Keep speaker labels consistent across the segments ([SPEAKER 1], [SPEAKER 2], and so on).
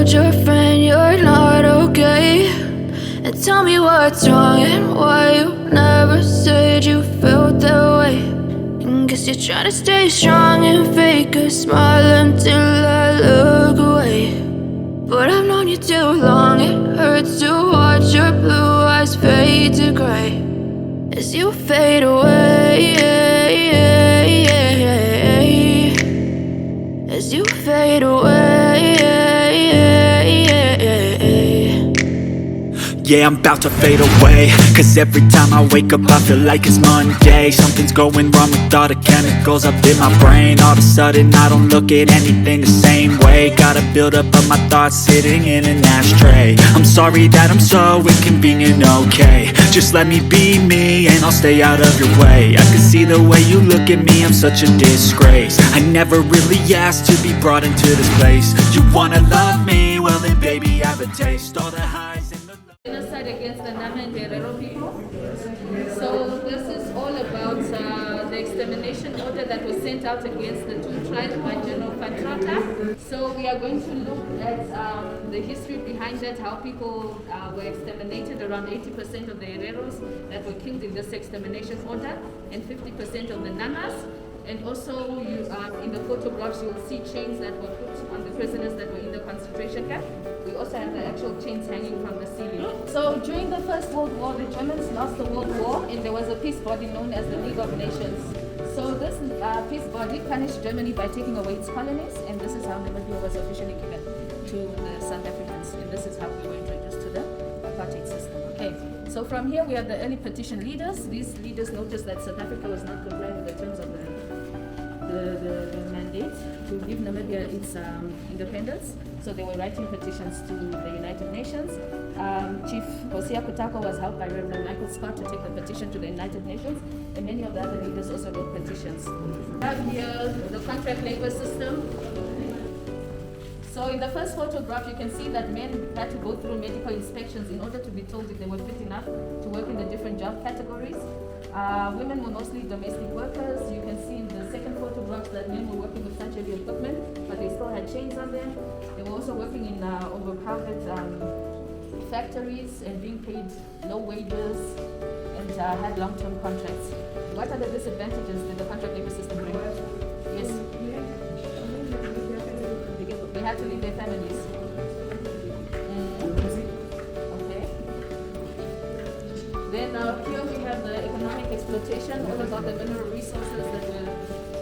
[SPEAKER 1] told your friend you're not okay, and tell me what's wrong and why you never said you felt that way. And guess you're trying to stay strong and fake a smile until I look away. But I've known you too long, it hurts to watch your blue eyes fade to gray as you fade away, as you fade away.
[SPEAKER 2] Yeah, I'm about to fade away, cause every time I wake up I feel like it's Monday. Something's going wrong with all the chemicals up in my brain. All of a sudden I don't look at anything the same way. Gotta build up of my thoughts sitting in an ashtray. I'm sorry that I'm so inconvenient, okay. Just let me be me and I'll stay out of your way. I can see the way you look at me, I'm such a disgrace. I never really asked to be brought into this place. You wanna love me? Well then baby, have a taste. All the highs and the
[SPEAKER 3] Genocide against the Nama and Herero people. So this is all about the extermination order that was sent out against the two tribes by General Patriotism. So we are going to look at the history behind that, how people were exterminated. Around 80% of the Hereros that were killed in this extermination order, and 50% of the Namas. And also, in the photographs, you will see chains that were put on the prisoners that were in the concentration camp. We also have the actual chains hanging from the ceiling. So during the First World War, the Germans lost the World War, and there was a peace body known as the League of Nations. So this peace body punished Germany by taking away its colonies, and this is how Namibia was officially given to the South Africans. And this is how we were introduced to the apartheid system. Okay. So from here we have the early petition leaders. These leaders noticed that South Africa was not complying with the terms of the mandate to give Namibia its independence. So they were writing petitions to the United Nations. Chief Hosea Kutako was helped by Reverend Michael Scott to take the petition to the United Nations, and many of the other leaders also wrote petitions. We have here the contract labor system. So in the first photograph, you can see that men had to go through medical inspections in order to be told if they were fit enough to work in the different job categories. Women were mostly domestic workers. You can see in the second photograph that men were working with such heavy equipment, but they still had chains on them. They were also working in overcrowded factories and being paid low wages and had long-term contracts. What are the disadvantages that the contract labor system bring? Yes. They had to leave their families. Okay. Then here we have the economic exploitation, all about the mineral resources that were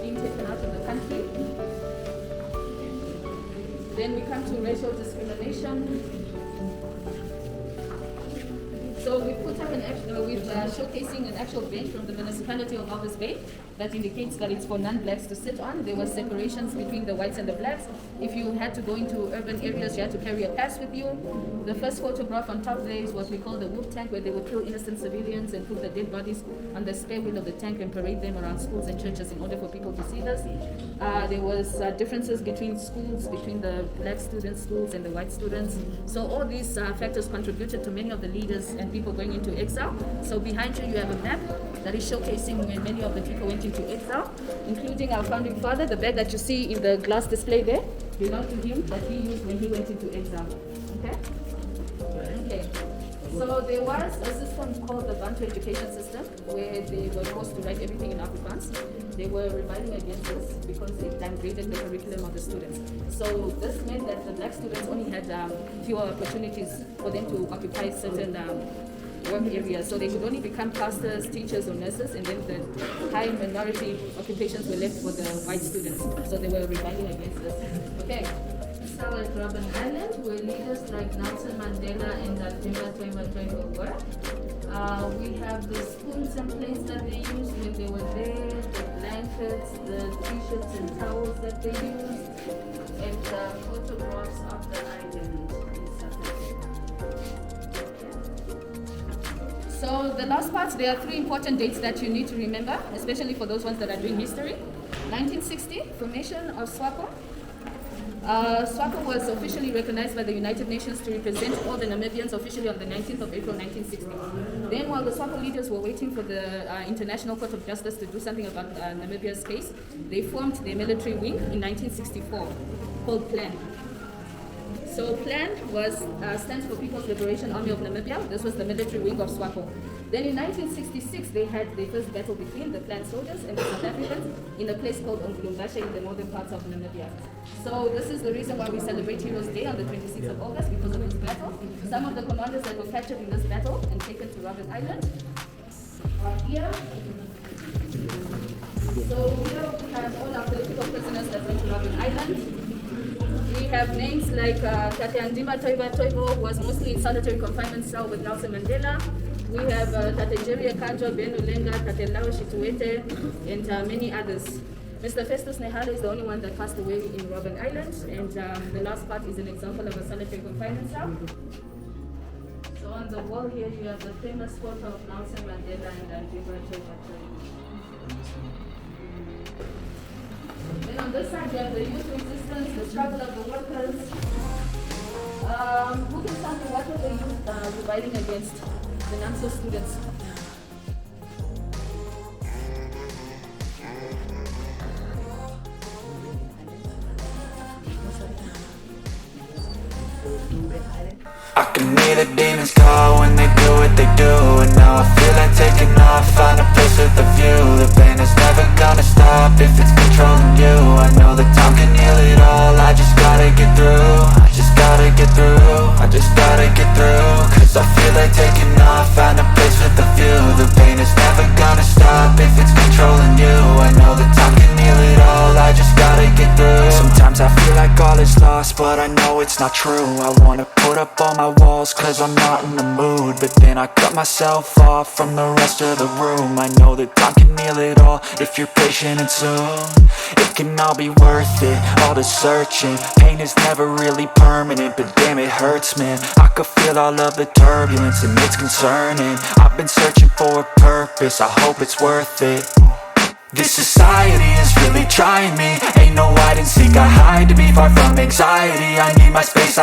[SPEAKER 3] being taken out of the country. Then we come to racial discrimination. So we put up showcasing an actual bench from the municipality of Walvis Bay that indicates that it's for non-blacks to sit on. There were separations between the whites and the blacks. If you had to go into urban areas, you had to carry a pass with you. The first photograph on top there is what we call the wolf tank, where they would kill innocent civilians and put the dead bodies on the spare wheel of the tank and parade them around schools and churches in order for people to see this. There was differences between schools, between the black students' schools and the white students. So all these factors contributed to many of the leaders and people going into exile. So behind you, you have a map that is showcasing when many of the people went into exile, including our founding father. The bag that you see in the glass display there belonged to him, that he used when he went into exile. Okay? Okay. So there was a system called the Bantu education system, where they were forced to write everything in Afrikaans. They were rebelling against this because they downgraded the curriculum of the students. So this meant that the black students only had fewer opportunities for them to occupy certain work areas. So they could only become pastors, teachers, or nurses, and then the high minority occupations were left for the white students. So they were rebelling against this. Okay. So at Robben Island, where leaders like Nelson Mandela and Dima Twema were. We have the spoons and plates that they used when they were there, the blankets, the t-shirts and towels that they used, and photographs of the island in South Africa. So the last part, there are 3 important dates that you need to remember, especially for those ones that are doing history. 1960, formation of SWAPO. SWAPO was officially recognized by the United Nations to represent all the Namibians officially on the 19th of April 1960. Then while the SWAPO leaders were waiting for the International Court of Justice to do something about Namibia's case, they formed their military wing in 1964 called PLAN. So PLAN stands for People's Liberation Army of Namibia. This was the military wing of SWAPO. Then in 1966, they had the first battle between the PLAN soldiers and the South Africans in a place called Ongulumbashe in the northern parts of Namibia. So this is the reason why we celebrate Heroes Day on the 26th of August, because of this battle. Some of the commanders that were captured in this battle and taken to Robben Island are here. So here we have all our political prisoners that went to Robben Island. We have names like Tate Andima Toiba Toibo, who was mostly in solitary confinement cell with Nelson Mandela. We have Tate Jerry Kanjo, Ben Ulenga, Tate Lao Shituete, and many others. Mr. Festus Nehale is the only one that passed away in Robben Island, and the last part is an example of a solitary confinement cell. So on the wall here you have the famous photo of Nelson Mandela and Andima Toiba Toibo. Then on this side, you have the youth resistance, the struggle of the workers. Who can tell me what were the youth rebelling against the NAMSO students?
[SPEAKER 2] I can hear the demons call when they do what they do, and now I feel like taking off, find a place with a view. The pain is never gonna stop if it's controlling you. I know that time can heal it all, I just gotta get through. I just gotta get through, I just gotta get through. Cause I feel like taking off, find a place with a view. The pain is never gonna stop if it's controlling you. I know that time can heal it all, I just gotta get through. Sometimes I feel like all is lost, but I know it's not true. I wanna put up all my walls cause I'm not in the mood, but then I cut myself off from the rest of the room. I know that time can heal it all if you're patient, and soon it can all be worth it, all the searching. Pain is never really permanent, but damn it hurts, man. I could feel all of the turbulence and it's concerning. I've been searching for a purpose, I hope it's worth it. This society is really trying me. Ain't no hide and seek, I hide to be far from anxiety. I need my space,